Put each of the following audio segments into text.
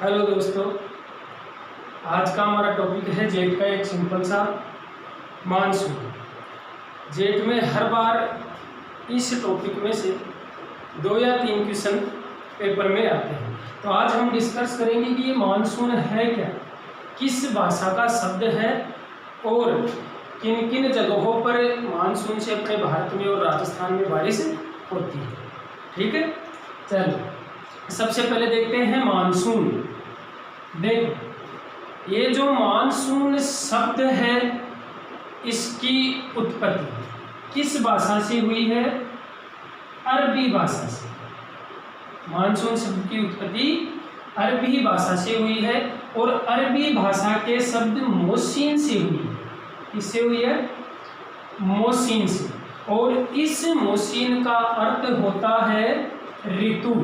Hello दोस्तों, आज का हमारा टॉपिक है जेट का एक सिंपल सा मानसून। जेट में हर बार इस टॉपिक में से 2 या 3 क्वेश्चन पेपर में आते हैं। तो आज हम डिस्कस करेंगे कि ये मानसून है क्या, किस भाषा का शब्द है और किन किन जगहों पर मानसून से अपने भारत में और राजस्थान में बारिश होती है। ठीक है, चलो सबसे पहले देखते हैं मानसून। देखो, ये जो मानसून शब्द है इसकी उत्पत्ति किस भाषा से हुई है? अरबी भाषा से। मानसून शब्द की उत्पत्ति अरबी भाषा से हुई है और अरबी भाषा के शब्द मोसीन से हुई है। किससे हुई है? मोसीन से। और इस मोसीन का अर्थ होता है ऋतु।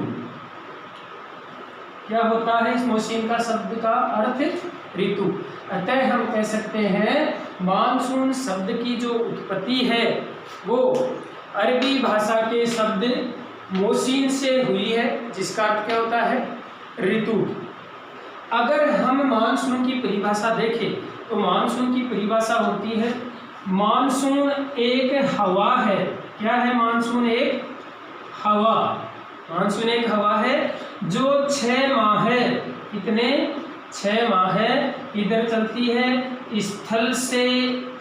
क्या होता है इस मोसीन का शब्द का अर्थ? ऋतु। अतः हम कह सकते हैं मानसून शब्द की जो उत्पत्ति है वो अरबी भाषा के शब्द मोसीन से हुई है, जिसका अर्थ क्या होता है? ऋतु। अगर हम मानसून की परिभाषा देखें तो मानसून की परिभाषा होती है, मानसून एक हवा है। क्या है मानसून? एक हवा। मानसून एक हवा है जो 6 माह है। कितने? 6 माह है। इधर चलती है, स्थल से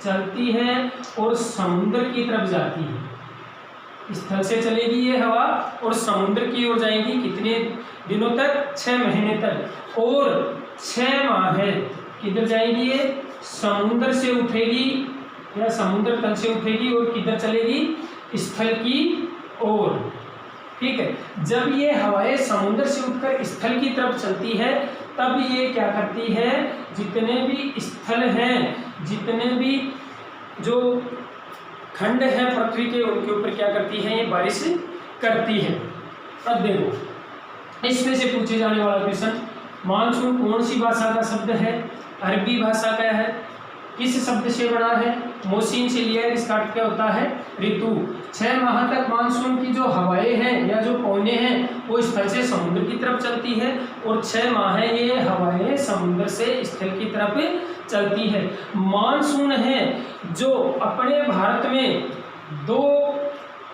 चलती है और समुद्र की तरफ जाती है। स्थल से चलेगी ये हवा और समुद्र की ओर जाएगी। कितने दिनों तक? 6 महीने तक। और 6 माह है। किधर जाएगी ये? समुद्र से उठेगी या समुद्र तल से उठेगी और किधर चलेगी? स्थल की ओर। ठीक है, जब ये हवाएं समुद्र से उठकर स्थल की तरफ चलती है तब ये क्या करती है? जितने भी स्थल हैं, जितने भी जो खंड है पृथ्वी के, उनके ऊपर क्या करती है? ये बारिश करती है। अब देखो, इसमें से पूछे जाने वाला क्वेश्चन, मानसून कौन सी भाषा का शब्द है? अरबी भाषा का है। किस शब्द से बना है? मोसीन से लिया है। इसका अर्थ क्या होता है? ऋतु। 6 माह तक मानसून की जो हवाएं हैं या जो पवने हैं वो स्थल से समुद्र की तरफ चलती है और 6 माह ये हवाएं समुद्र से स्थल की तरफ चलती है। मानसून है जो अपने भारत में 2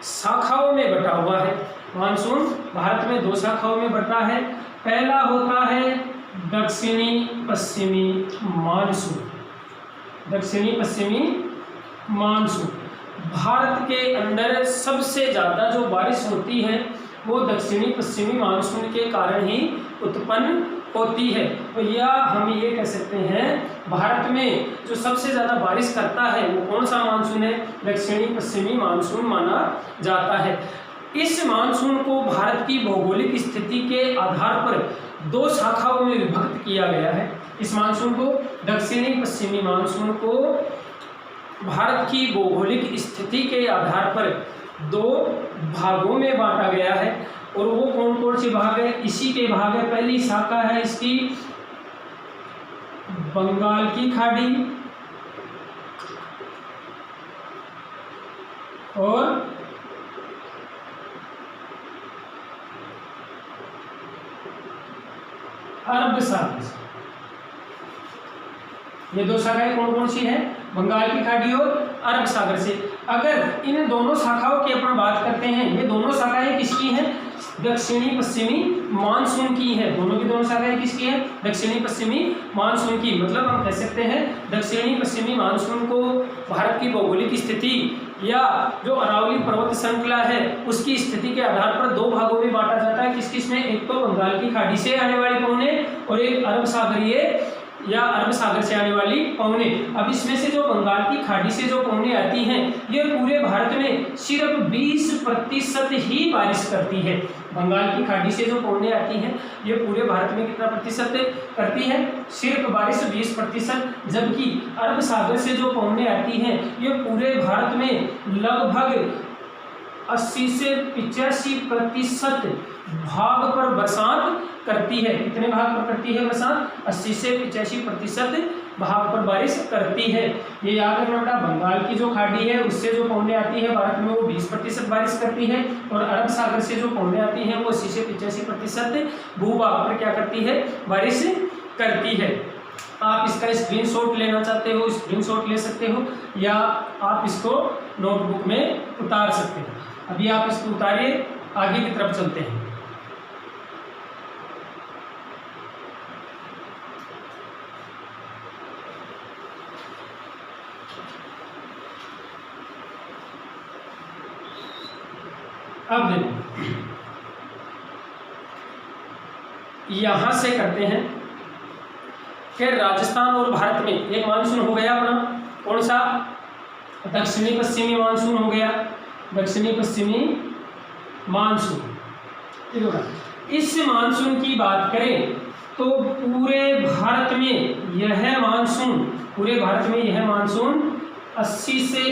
शाखाओं में बटा हुआ है। मानसून भारत में 2 शाखाओं में बटा है। पहला होता है दक्षिणी पश्चिमी मानसून। दक्षिणी पश्चिमी मानसून। भारत के अंदर सबसे ज़्यादा जो बारिश होती है वो दक्षिणी पश्चिमी मानसून के कारण ही उत्पन्न होती है। तो या हम ये कह सकते हैं भारत में जो सबसे ज़्यादा बारिश करता है वो कौन सा मानसून है? दक्षिणी पश्चिमी मानसून माना जाता है। इस मानसून को भारत की भौगोलिक स्थिति के आधार पर 2 शाखाओं में विभक्त किया गया है। इस मानसून को, दक्षिणी पश्चिमी मानसून को भारत की भौगोलिक स्थिति के आधार पर 2 भागों में बांटा गया है। और वो कौन कौन से भाग है? इसी के भाग है। पहली शाखा है इसकी बंगाल की खाड़ी और अरब सागर। ये 2 शाखाएं कौन कौन सी हैं? बंगाल की खाड़ी और अरब सागर से। अगर इन दोनों शाखाओं की अपन बात करते हैं, ये दोनों शाखाएं किसकी हैं? दक्षिणी पश्चिमी मानसून की है। दोनों की दोनों शाखाएं किसकी हैं? दक्षिणी पश्चिमी मानसून की। मतलब हम कह सकते हैं दक्षिणी पश्चिमी मानसून को भारत की भौगोलिक स्थिति या जो अरावली पर्वत श्रृंखला है उसकी स्थिति के आधार पर 2 भागों में बांटा जाता है। किस किस में? एक तो बंगाल की खाड़ी से आने वाली पवने और एक अरब सागरीय या अरब सागर से आने वाली पवने। अब इसमें से जो बंगाल की खाड़ी से जो पवने आती हैं ये पूरे भारत में सिर्फ 20% ही बारिश करती है। बंगाल की खाड़ी से जो पवने आती हैं ये पूरे भारत में कितना प्रतिशत करती है? सिर्फ बारिश 20%। जबकि अरब सागर से जो पवने आती हैं ये पूरे भारत में लगभग 80 से 85% भाग पर बरसात करती है। कितने भाग पर करती है बरसात? 80 से 85% भाग पर बारिश करती है। ये याद रखना बेटा, बंगाल की जो खाड़ी है उससे जो पौने आती है भारत में वो 20% बारिश करती है, और अरब सागर से जो पौने आती है वो 80 से 85% भूभाग पर क्या करती है, बारिश करती है। आप इसका स्क्रीनशॉट लेना चाहते हो, स्क्रीनशॉट ले सकते हो, या आप इसको नोटबुक में उतार सकते हो। अभी आप इसको उतारिए, आगे की तरफ चलते हैं। अब देखो, यहां से करते हैं कि राजस्थान और भारत में एक मानसून हो गया अपना, कौन सा, दक्षिणी पश्चिमी मानसून हो गया, दक्षिणी पश्चिमी मानसून। इस मानसून की बात करें तो पूरे भारत में यह मानसून 80 से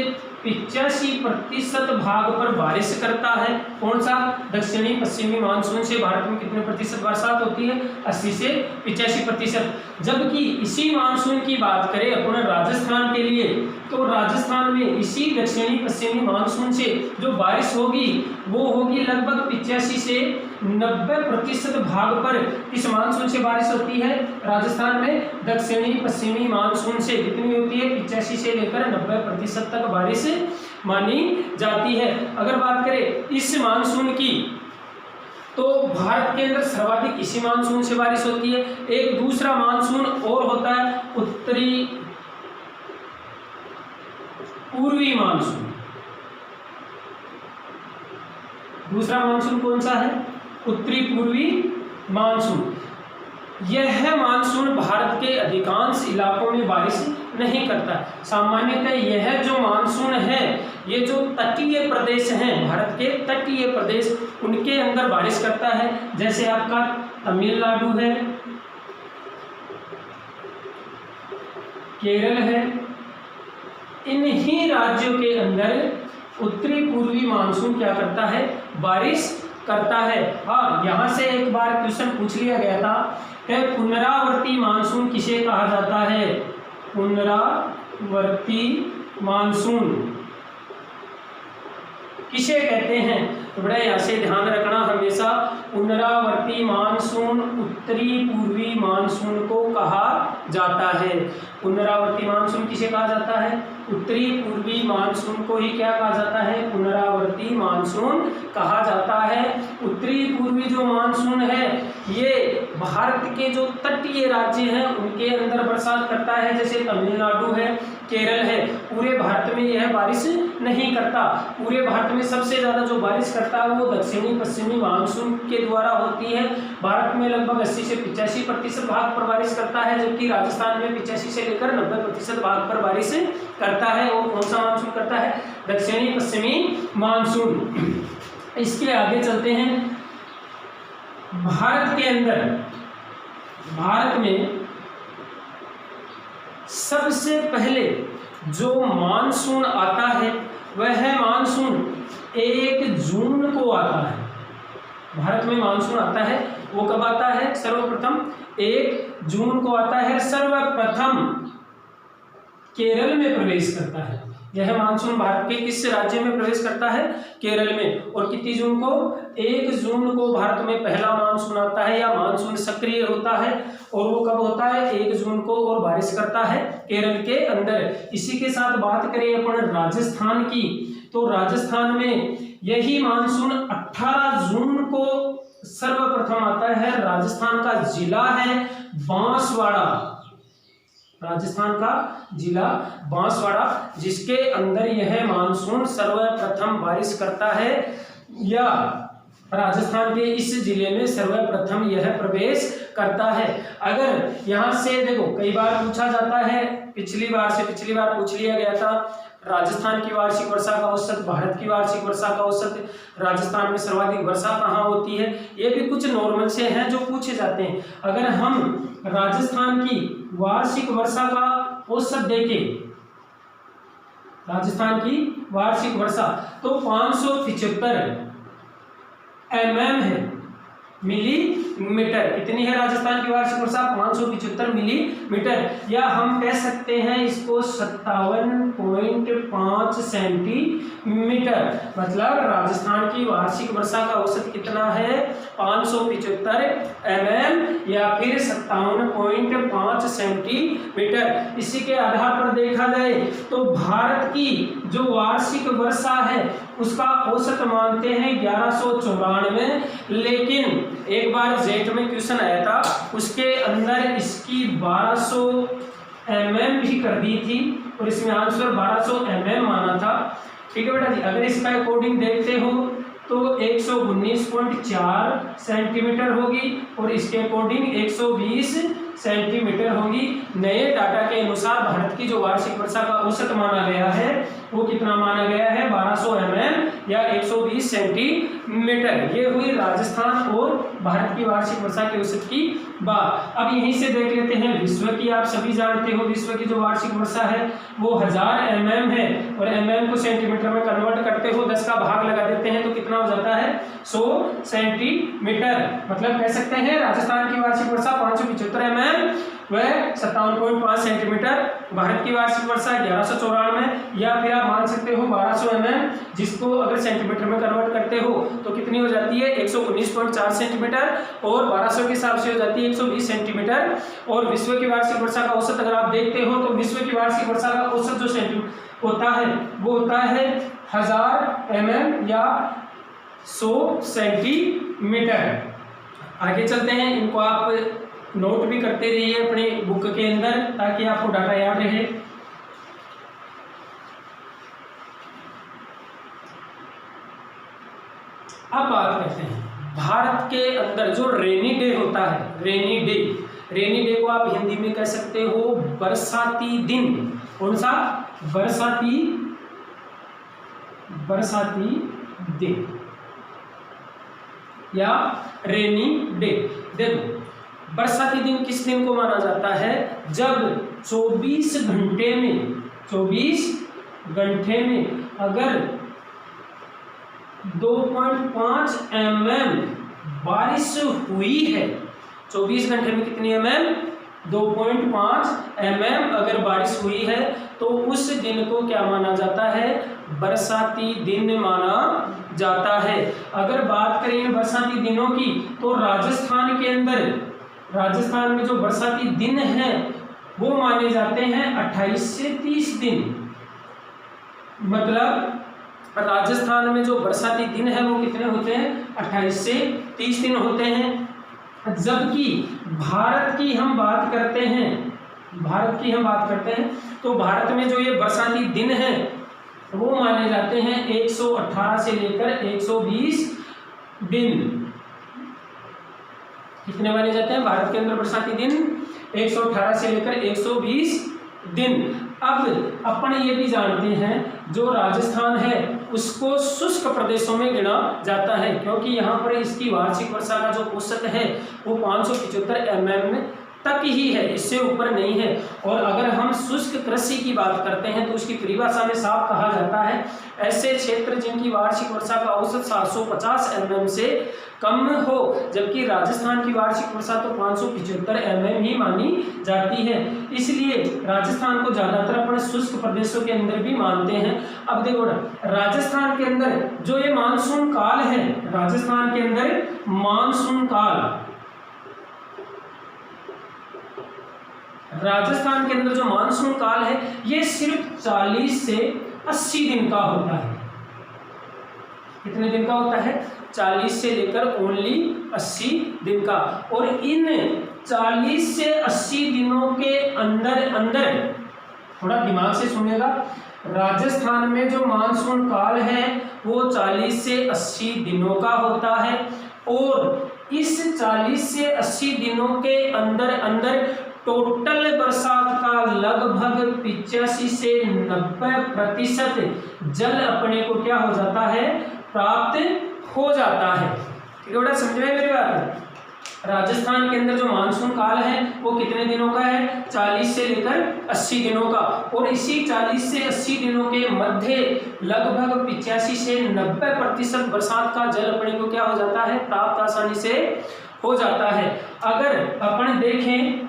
85% भाग पर बारिश करता है। कौन सा, दक्षिणी पश्चिमी मानसून से भारत में कितने प्रतिशत बरसात होती है, 80 से 85%। जबकि इसी मानसून की बात करें अपन राजस्थान के लिए, तो राजस्थान में इसी दक्षिणी पश्चिमी मानसून से जो बारिश होगी वो होगी लगभग 85 से 90% भाग पर इस मानसून से बारिश होती है। राजस्थान में दक्षिणी पश्चिमी मानसून से कितनी होती है, 85 से लेकर 90% तक बारिश मानी जाती है। अगर बात करें इस मानसून की, तो भारत के अंदर सर्वाधिक इसी मानसून से बारिश होती है। एक दूसरा मानसून और होता है उत्तरी पूर्वी मानसून। दूसरा मानसून कौन सा है, उत्तरी पूर्वी मानसून। यह मानसून भारत के अधिकांश इलाकों में बारिश नहीं करता। सामान्यतः यह जो मानसून है, ये जो तटीय प्रदेश हैं, भारत के तटीय प्रदेश, उनके अंदर बारिश करता है। जैसे आपका तमिलनाडु है, केरल है, इन्हीं राज्यों के अंदर उत्तरी पूर्वी मानसून क्या करता है, बारिश करता है। हाँ, यहाँ से एक बार क्वेश्चन पूछ लिया गया था कि पुनरावर्ती मानसून किसे कहा जाता है, पुनरावर्ती मानसून किसे कहते हैं। तो बड़ा यहाँ से ध्यान रखना, हमेशा पुनरावर्ती मानसून उत्तरी पूर्वी मानसून को कहा जाता है। पुनरावर्ती मानसून किसे कहा जाता है, उत्तरी पूर्वी मानसून को ही क्या कहा जाता है, पुनरावर्ती मानसून कहा जाता है। उत्तरी पूर्वी जो मानसून है ये भारत के जो तटीय राज्य हैं उनके अंदर बरसात करता है, जैसे तमिलनाडु है, केरल है। पूरे भारत में यह बारिश नहीं करता। पूरे भारत में सबसे ज़्यादा जो बारिश करता है वो दक्षिणी पश्चिमी मानसून के द्वारा होती है। भारत में लगभग 80 से 85% भाग पर बारिश करता है, जबकि राजस्थान में 85 से लेकर 90% भाग पर बारिश करता है। और कौन सा मानसून करता है, दक्षिणी पश्चिमी मानसून। इसके आगे चलते हैं। भारत के अंदर, भारत में सबसे पहले जो मानसून आता है वह मानसून 1 जून को आता है। भारत में मानसून आता है वो कब आता है, सर्वप्रथम 1 जून को आता है। सर्वप्रथम केरल में प्रवेश करता है। यह मानसून भारत के किस राज्य में प्रवेश करता है, केरल में। और कितनी जून को, 1 जून को भारत में पहला मानसून आता है या मानसून सक्रिय होता है। और वो कब होता है, 1 जून को, और बारिश करता है केरल के अंदर। इसी के साथ बात करें अपन राजस्थान की, तो राजस्थान में यही मानसून 18 जून को सर्वप्रथम आता है। राजस्थान का जिला है बांसवाड़ा, राजस्थान का जिला बांसवाड़ा, जिसके अंदर यह मानसून सर्वप्रथम बारिश करता है, या राजस्थान के इस जिले में सर्वप्रथम यह प्रवेश करता है। अगर यहाँ से देखो, कई बार पूछा जाता है, पिछली बार पूछ लिया गया था, राजस्थान की वार्षिक वर्षा का औसत, भारत की वार्षिक वर्षा का औसत, राजस्थान में सर्वाधिक वर्षा कहाँ होती है, ये भी कुछ नॉर्मल से हैं जो पूछे जाते हैं। अगर हम राजस्थान की वार्षिक वर्षा का औसत देखें, राजस्थान की वार्षिक वर्षा तो 575 mm है, मिलीमीटर मिलीमीटर। कितनी है राजस्थान की वार्षिक वर्षा? 575 मिलीमीटर, या हम कह सकते हैं इसको 57.5 सेंटीमीटर। मतलब राजस्थान की वार्षिक वर्षा का औसत कितना है? 575 mm या फिर 57.5 सेंटीमीटर। इसी के आधार पर देखा जाए तो भारत की जो वार्षिक वर्षा है उसका औसत मानते हैं 1194, लेकिन एक बार जेट में क्वेश्चन आया था, उसके अंदर इसकी 1200 mm भी कर दी थी और इसमें आंसर 1200 mm माना था। ठीक है बेटा जी। अगर इसका अकॉर्डिंग देखते हो तो 119.4 सेंटीमीटर होगी और इसके अकॉर्डिंग 120 सेंटीमीटर होगी। नए डाटा के अनुसार भारत की जो वार्षिक वर्षा का औसत माना गया है वो कितना माना गया है? 1200 mm या 120 सेंटीमीटर। ये हुई राजस्थान और भारत की वार्षिक वर्षा के औसत की बात। अब यहीं से देख लेते हैं विश्व की। आप सभी जानते हो विश्व की जो वार्षिक वर्षा है वो 1000 mm है, और mm को सेंटीमीटर में कन्वर्ट करते हो 10 का भाग लगा देते हैं तो कितना हो जाता है? 100 सेंटीमीटर। मतलब कह सकते हैं राजस्थान की वार्षिक वर्षा 575 mm व 57.5 सेंटीमीटर, भारत की वार्षिक वर्षा 1194, या फिर आप मान सकते हो 1200 mm, जिसको अगर सेंटीमीटर में कन्वर्ट करते हो तो कितनी हो जाती है? 119.4 सेंटीमीटर, और 1200 के हिसाब से हो जाती है 120 सेंटीमीटर। और विश्व की वार्षिक वर्षा का औसत अगर आप देखते हो तो विश्व की वार्षिक वर्षा का औसत जो सेंटीमीटर होता है वो होता है 1000 mm या 100 सेंटीमीटर। आगे चलते हैं, इनको आप नोट भी करते रहिए अपने बुक के अंदर ताकि आपको डाटा याद रहे। अब बात करते हैं भारत के अंदर जो रेनी डे होता है, रेनी डे को आप हिंदी में कह सकते हो बरसाती दिन। कौन सा? बरसाती दिन या रेनी डे। देखो बरसाती दिन किस दिन को माना जाता है? जब 24 घंटे में अगर 2.5 mm बारिश हुई है। 24 घंटे में कितनी mm? 2.5 mm अगर बारिश हुई है तो उस दिन को क्या माना जाता है? बरसाती दिन माना जाता है। अगर बात करें इन बरसाती दिनों की तो राजस्थान में जो बरसाती दिन हैं वो माने जाते हैं 28 से 30 दिन। मतलब राजस्थान में जो बरसाती दिन है वो कितने होते हैं? 28 से 30 दिन होते हैं। जबकि भारत की हम बात करते हैं तो भारत में जो ये बरसाती दिन है वो माने जाते हैं 118 से लेकर 120 दिन। कितने माने जाते हैं भारत के अंदर बरसाती दिन? 118 से लेकर 120 दिन। अब अपन ये भी जानते हैं जो राजस्थान है उसको शुष्क प्रदेशों में गिना जाता है, क्योंकि यहाँ पर इसकी वार्षिक वर्षा का जो औसत है वो 575 mm तक ही है, इससे ऊपर नहीं है। और अगर हम शुष्क कृषि की बात करते हैं तो उसकी परिभाषा में साफ कहा जाता है ऐसे क्षेत्र जिनकी वार्षिक वर्षा का औसत 750 mm से कम हो, जबकि राजस्थान की वार्षिक वर्षा तो 575 mm ही मानी जाती है। इसलिए राजस्थान को ज्यादातर अपन शुष्क प्रदेशों के अंदर भी मानते हैं। अब देखो राजस्थान के अंदर जो ये मानसून काल है, राजस्थान के अंदर मानसून काल, राजस्थान के अंदर जो मानसून काल है ये सिर्फ 40 से 80 दिन का होता है। कितने दिन का होता है? 40 से लेकर ओनली 80 दिन का। और इन 40 से 80 दिनों के अंदर थोड़ा दिमाग से सुनिएगा, राजस्थान में जो मानसून काल है वो 40 से 80 दिनों का होता है। और इस 40 से 80 दिनों के अंदर टोटल बरसात का लगभग 85 से 90% जल अपने को क्या हो जाता है? प्राप्त हो जाता है। ठीक है बेटा, समझ में मेरी बात? राजस्थान के अंदर जो मानसून काल है वो कितने दिनों का है? 40 से लेकर 80 दिनों का। और इसी 40 से 80 दिनों के मध्य लगभग 85 से 90% बरसात का जल अपने को क्या हो जाता है? प्राप्त आसानी से हो जाता है। अगर अपन देखें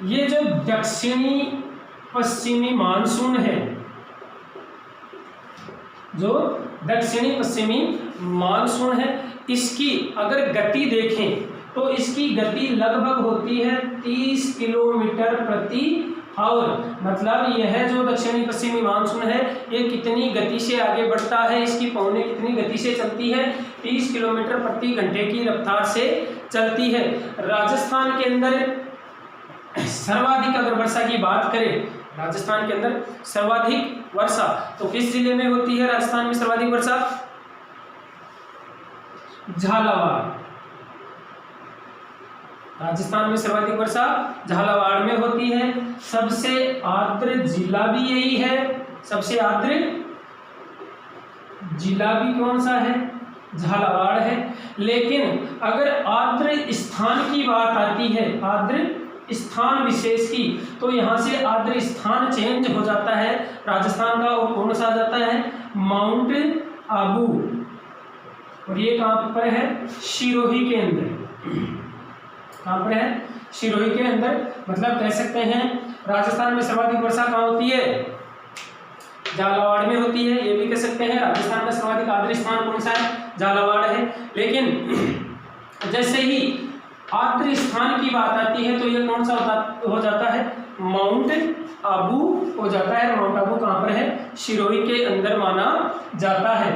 ये जो दक्षिणी पश्चिमी मानसून है, जो दक्षिणी पश्चिमी मानसून है, इसकी अगर गति देखें तो इसकी गति लगभग होती है 30 किलोमीटर प्रति आवर। मतलब यह जो दक्षिणी पश्चिमी मानसून है ये कितनी गति से आगे बढ़ता है, इसकी पौने कितनी गति से चलती है, 30 किलोमीटर प्रति घंटे की रफ्तार से चलती है। राजस्थान के अंदर सर्वाधिक अगर वर्षा की बात करें, राजस्थान के अंदर सर्वाधिक वर्षा तो किस जिले में होती है? राजस्थान में सर्वाधिक वर्षा झालावाड़। राजस्थान में सर्वाधिक वर्षा झालावाड़ में होती है। सबसे आर्द्र जिला भी यही है। सबसे आर्द्र जिला भी कौन सा है? झालावाड़ है। लेकिन अगर आर्द्र स्थान की बात आती है, आर्द्र स्थान विशेष की, तो यहाँ से आर्द्र स्थान चेंज हो जाता है राजस्थान का, और कौन सा आ जाता है? माउंट आबू। और ये कहाँ पर है? सिरोही के अंदर। कहाँ पर है? सिरोही के अंदर। मतलब कह सकते हैं राजस्थान में सर्वाधिक वर्षा कहाँ होती है? झालावाड़ में होती है। ये भी कह सकते हैं राजस्थान का सर्वाधिक आर्द्र स्थान कौन सा है? झालावाड़ है। लेकिन जैसे ही आर्द्र स्थान की बात आती है तो ये कौन सा हो जाता है? माउंट आबू हो जाता है। माउंट आबू कहाँ पर है? सिरोही के अंदर माना जाता है।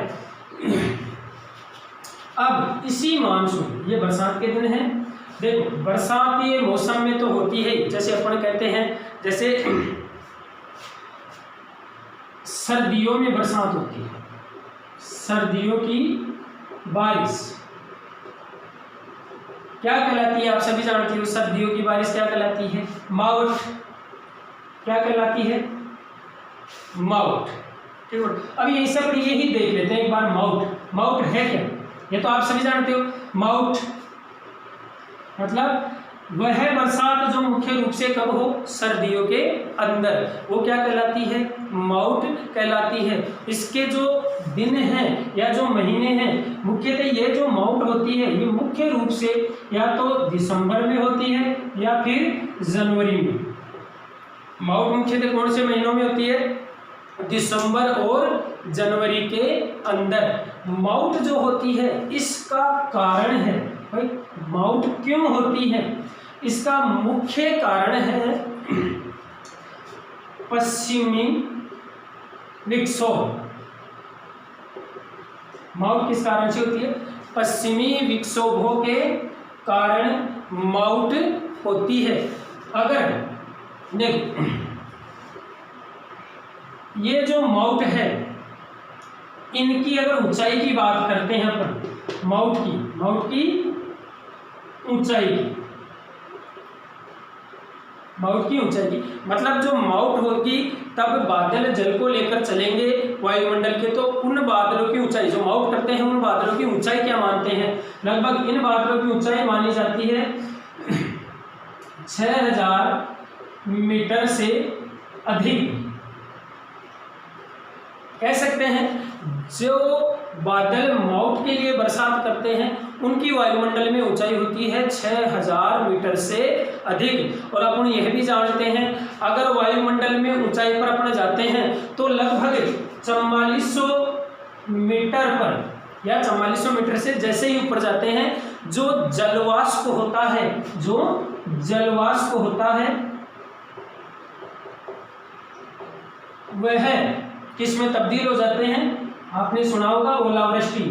अब इसी मानसून, ये बरसात के दिन है। देखो बरसात ये मौसम में तो होती है, जैसे अपन कहते हैं, जैसे सर्दियों में बरसात होती है, सर्दियों की बारिश क्या कहलाती है? आप सभी जानते हो सर्दियों की बारिश क्या कहलाती है? मावठ। क्या कहलाती है? मावठ। ठीक है, अब ये सब यही देख लेते हैं एक बार। मावठ, मावठ है क्या? ये तो आप सभी जानते हो। मावठ मतलब वह बरसात जो मुख्य रूप से कब हो? सर्दियों के अंदर। वो क्या कहलाती है? माउट कहलाती है। इसके जो दिन हैं या जो महीने हैं, मुख्यतः ये जो माउट होती है ये मुख्य रूप से या तो दिसंबर में होती है या फिर जनवरी में। माउट मुख्यतः कौन से महीनों में होती है? दिसंबर और जनवरी के अंदर। माउट जो होती है इसका कारण है भाई, माउट क्यों होती है? इसका मुख्य कारण है पश्चिमी विक्षोभ। माउट किस कारण से होती है? पश्चिमी विक्षोभों के कारण माउट होती है। अगर देखो ये जो माउट है इनकी अगर ऊंचाई की बात करते हैं अपन, माउट की ऊंचाई, माउट की ऊंचाई की मतलब जो माउट होगी तब बादल जल को लेकर चलेंगे वायुमंडल के, तो उन बादलों की ऊंचाई जो माउट करते हैं उन बादलों की ऊंचाई क्या मानते हैं? लगभग इन बादलों की ऊंचाई मानी जाती है 6000 मीटर से अधिक। कह सकते हैं जो बादल माउट के लिए बरसात करते हैं उनकी वायुमंडल में ऊंचाई होती है 6000 मीटर से अधिक। और अपन यह भी जानते हैं अगर वायुमंडल में ऊंचाई पर अपन जाते हैं तो लगभग 4400 मीटर पर या 4400 मीटर से जैसे ही ऊपर जाते हैं जो जलवाष्प होता है, जो जलवाष्प होता है वह किस में तब्दील हो जाते हैं? आपने सुना होगा ओलावृष्टि,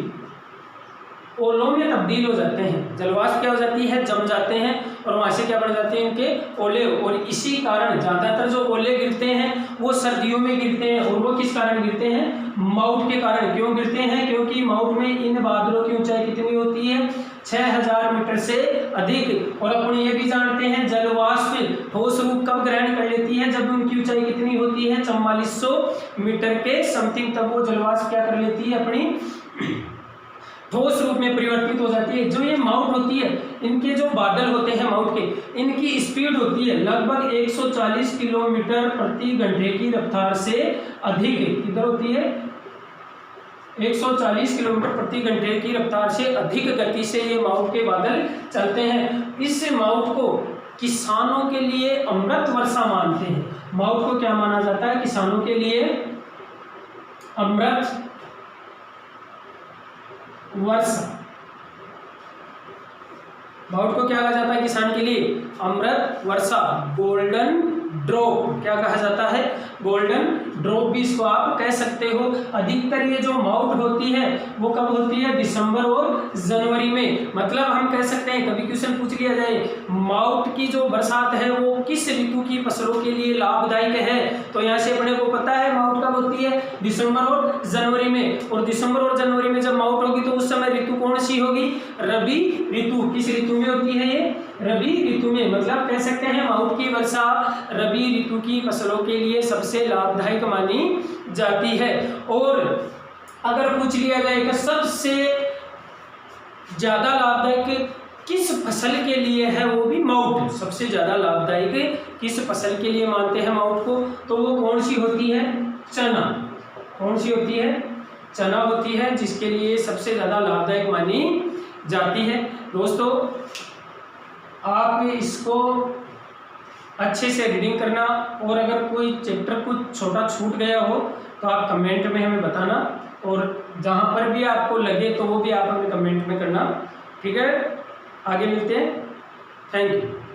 ओलों में तब्दील हो जाते हैं। जलवाष्प क्या हो जाती है? जम जाते हैं और वहां से क्या बन जाते हैं? इनके ओले। और इसी कारण ज्यादातर जो ओले गिरते हैं वो सर्दियों में गिरते हैं। और वो किस कारण गिरते हैं? माउट के कारण। क्यों गिरते हैं? क्योंकि माउट में इन बादलों की ऊंचाई कितनी होती है? 6000 मीटर से अधिक। और अपन ये भी जानते हैं जलवाष्प ठोस रूप कब ग्रहण कर लेती है? जब उनकी ऊंचाई कितनी होती है? 4400 मीटर के समथिंग, तब वो जलवाष्प क्या कर लेती है? अपनी ठोस रूप में परिवर्तित हो जाती है। जो ये माउट होती है इनके जो बादल होते हैं माउट के, इनकी स्पीड होती है लगभग 140 किलोमीटर प्रति घंटे की रफ्तार से अधिक। किधर होती है? 140 किलोमीटर प्रति घंटे की रफ्तार से अधिक गति से ये माउट के बादल चलते हैं। इस माउट को किसानों के लिए अमृत वर्षा मानते हैं। माउट को क्या माना जाता है? किसानों के लिए अमृत वर्षा। माउट को क्या कहा जाता है किसान के लिए? अमृत वर्षा, गोल्डन ड्रॉप क्या कहा जाता है? गोल्डन ड्रॉप भी इसको आप कह सकते हो। अधिकतर ये जो माउट होती है वो कब होती है? दिसंबर और जनवरी में। मतलब हम कह सकते हैं, कभी क्वेश्चन पूछ लिया जाए माउट की जो बरसात है वो किस ऋतु की फसलों के लिए लाभदायक है, तो यहाँ से अपने को पता है माउट कब होती है? दिसंबर और जनवरी में। और दिसंबर और जनवरी में जब माउट होगी तो उस समय ऋतु कौन सी होगी? रबी ऋतु। किस ऋतु में होती है ये? रबी ऋतु में। मतलब कह सकते हैं माउट की वर्षा रबी ऋतु की फसलों के लिए सबसे लाभदायक मानी जाती है। और अगर पूछ लिया जाए कि सबसे ज्यादा लाभदायक किस फसल के लिए है, वो भी माउट सबसे ज्यादा लाभदायक किस फसल के लिए मानते हैं माउट को, तो वो कौन सी होती है? चना। कौन सी होती है? चना होती है, जिसके लिए सबसे ज्यादा लाभदायक मानी जाती है। दोस्तों आप इसको अच्छे से रीडिंग करना, और अगर कोई चैप्टर कुछ छोटा छूट गया हो तो आप कमेंट में हमें बताना, और जहाँ पर भी आपको लगे तो वो भी आप हमें कमेंट में करना। ठीक है, आगे मिलते हैं। Thank you.